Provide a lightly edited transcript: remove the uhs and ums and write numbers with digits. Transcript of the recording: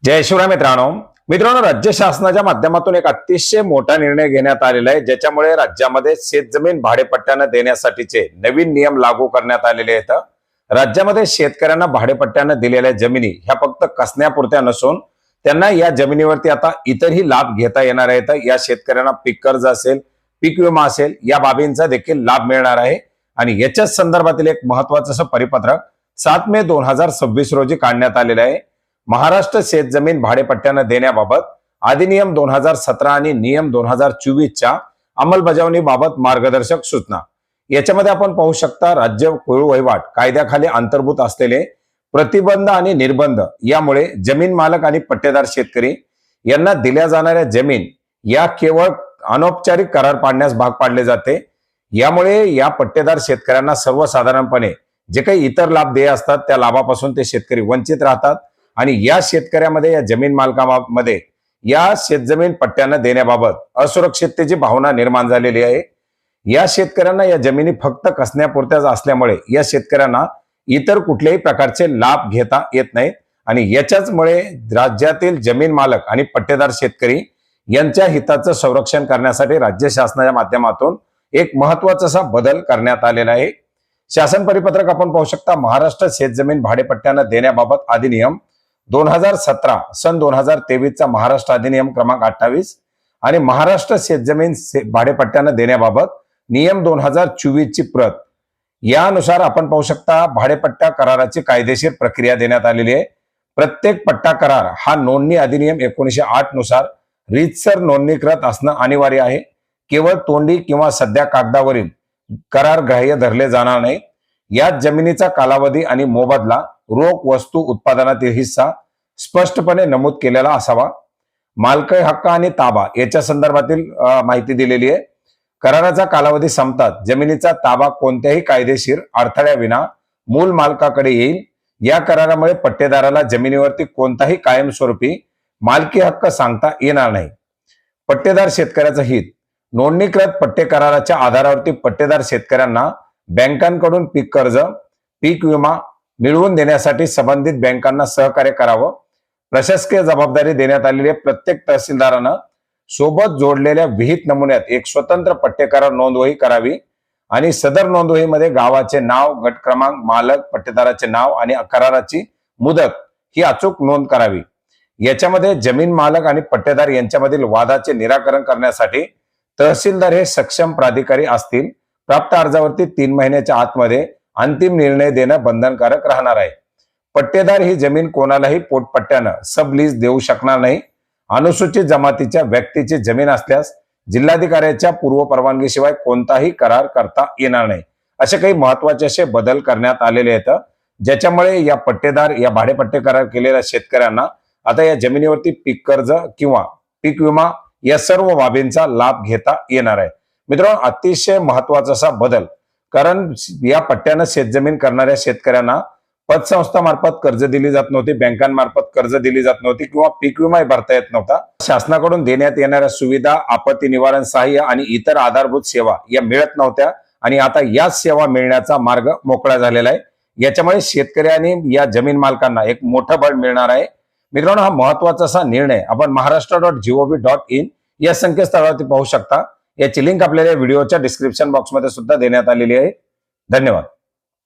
जय शिवराय मित्रांनो, राज्य शासनाच्या माध्यमातून एक अतिशय मोठा निर्णय घेण्यात आलेला आहे, ज्याच्यामुळे राज्यामध्ये शेतजमीन भाडेपट्ट्याने देण्यासाठीचे नवीन नियम लागू करण्यात आलेले आहेत। राज्यामध्ये शेतकऱ्यांना भाडेपट्ट्याने दिलेल्या जमिनी ह्या फक्त कसण्यापुरत्या नसून त्यांना या जमिनीवरती आता इतरही लाभ घेता येणार आहेत। या शेतकऱ्यांना पीक कर्ज असेल, पीक विमा असेल, या बाबींचा देखील लाभ मिळणार आहे। आणि याच्याच संदर्भातील एक महत्त्वाचं परिपत्रक 7 मे 2026 रोजी काढण्यात आलेलं आहे। महाराष्ट्र शेतजमीन भाडेपट्ट्याने देण्याबाबत अधिनियम 2017 आणि नियम 2024 च्या अंमलबजावणीबाबत मार्गदर्शक सूचना। याच्यामध्ये आपण पाहू शकता, राज्य कुळ वहिवाट कायद्याखाली अंतर्भूत असलेले प्रतिबंध आणि निर्बंध यामुळे जमीन मालक आणि पट्टेदार शेतकरी यांना दिल्या जाणाऱ्या जमीन या केवळ अनौपचारिक करार पाडण्यास भाग पाडले जाते। यामुळे या पट्टेदार शेतकऱ्यांना सर्वसाधारणपणे जे काही इतर लाभ देय असतात त्या लाभापासून ते शेतकरी वंचित राहतात आणि या शेतकऱ्यामध्ये, या जमीन मालकांमध्ये या शेतजमीन पट्ट्याने देण्याबाबत असुरक्षिततेची भावना निर्माण झालेली आहे। या शेतकऱ्यांना या जमिनी फक्त कसण्यापुरत्याच असल्यामुळे या शेतकऱ्यांना इतर कुठल्याही प्रकारचे लाभ घेता येत नाहीत आणि याच्याचमुळे राज्यातील जमीन मालक आणि पट्टेदार शेतकरी यांच्या हिताचं संरक्षण करण्यासाठी राज्य शासनाच्या माध्यमातून एक महत्त्वाचा असा बदल करण्यात आलेला आहे। शासन परिपत्रक आपण पाहू शकता, महाराष्ट्र शेतजमीन भाडेपट्ट्याने देण्याबाबत अधिनियम 2017 सन 2023 चा महाराष्ट्र अधिनियम क्रमांक 28 आणि महाराष्ट्र शेतजमीन भाडेपट्ट्याने देण्याबाबत नियम 2024 ची प्रत। यानुसार आपण पाहू शकता, भाडेपट्टा कराराची कायदेशीर प्रक्रिया देण्यात आलेली आहे। प्रत्येक पट्टा करार हा नोंदणी अधिनियम 1908 नुसार रीतसर नोंदणीकृत असणं अनिवार्य आहे। केवळ तोंडी किंवा सध्या कागदावरील करार ग्राह्य धरले जाणार नाही। या जमिनीचा कालावधी आणि मोबदला रोख वस्तू उत्पादनातील हिस्सा स्पष्टपणे नमूद केलेला असावा। मालकी हक्क आणि ताबा याच्या संदर्भातील माहिती दिलेली आहे। कराराचा कालावधी संपतात जमिनीचा ताबा कोणत्याही कायदेशीर अडथळ्याविना मूल मालकाकडे येईल। या करारामुळे पट्टेदाराला जमिनीवरती कोणताही कायमस्वरूपी मालकी हक्क सांगता येणार नाही। पट्टेदार शेतकऱ्याचं हित, नोंदणीकृत पट्टे कराराच्या आधारावरती पट्टेदार शेतकऱ्यांना बँकांकडून पीक कर्ज, पीक विमा मिळवून देण्यासाठी संबंधित बँकांना सहकार्य करावं। प्रशासकीय जबाबदारी देण्यात आलेल्या प्रत्येक तहसीलदारांना सोबत जोडलेल्या विहित नमुन्यात एक स्वतंत्र पट्टे करार नोंदवही करावी आणि सदर नोंदवहीमध्ये गावाचे नाव, गट क्रमांक, मालक, पट्टेदाराचे नाव आणि कराराची मुदत ही अचूक नोंद करावी। याच्यामध्ये जमीन मालक आणि पट्टेदार यांच्यामधील वादाचे निराकरण करण्यासाठी तहसीलदार हे सक्षम प्राधिकारी असतील। प्राप्त अर्जावरती 3 महिन्याच्या आतमध्ये अंतिम निर्णय देणं बंधनकारक राहणार आहे। पट्टेदार ही जमीन कोणालाही पोटपट्ट्यानं सब लीज देऊ शकणार नाही। अनुसूचित जमातीच्या व्यक्तीची जमीन असल्यास जिल्हाधिकाऱ्याच्या पूर्व परवानगीशिवाय कोणताही करार करता येणार नाही। असे काही महत्त्वाचे असे बदल करण्यात आलेले आहेत, ज्याच्यामुळे या पट्टेदार, या भाडेपट्टे करार केलेल्या शेतकऱ्यांना आता या जमिनीवरती पीक कर्ज किंवा पीक विमा या सर्व बाबींचा लाभ घेता येणार आहे। मित्रांनो, अतिशय महत्त्वाचा असा बदल, कारण या पट्ट्याने शेतजमीन करणाऱ्या शेतकऱ्यांना पतसंस्थामार्फत कर्ज दिली जात नव्हती, बँकांमार्फत कर्ज दिली जात नव्हती किंवा पीक विमाही भरता येत नव्हता। शासनाकडून देण्यात येणाऱ्या सुविधा, आपत्ती निवारण सहाय्य आणि इतर आधारभूत सेवा या मिळत नव्हत्या आणि आता या सेवा मिळण्याचा मार्ग मोकळा झालेला आहे। याच्यामुळे शेतकऱ्यांनी या जमीन मालकांना एक मोठं बळ मिळणार आहे। मित्रांनो, हा महत्त्वाचा असा निर्णय आपण महाराष्ट्र.gov.in या संकेतस्थळावरती पाहू शकता। याची लिंक आपल्याला व्हिडिओच्या डिस्क्रिप्शन बॉक्समध्ये सुद्धा देण्यात आलेली आहे। धन्यवाद।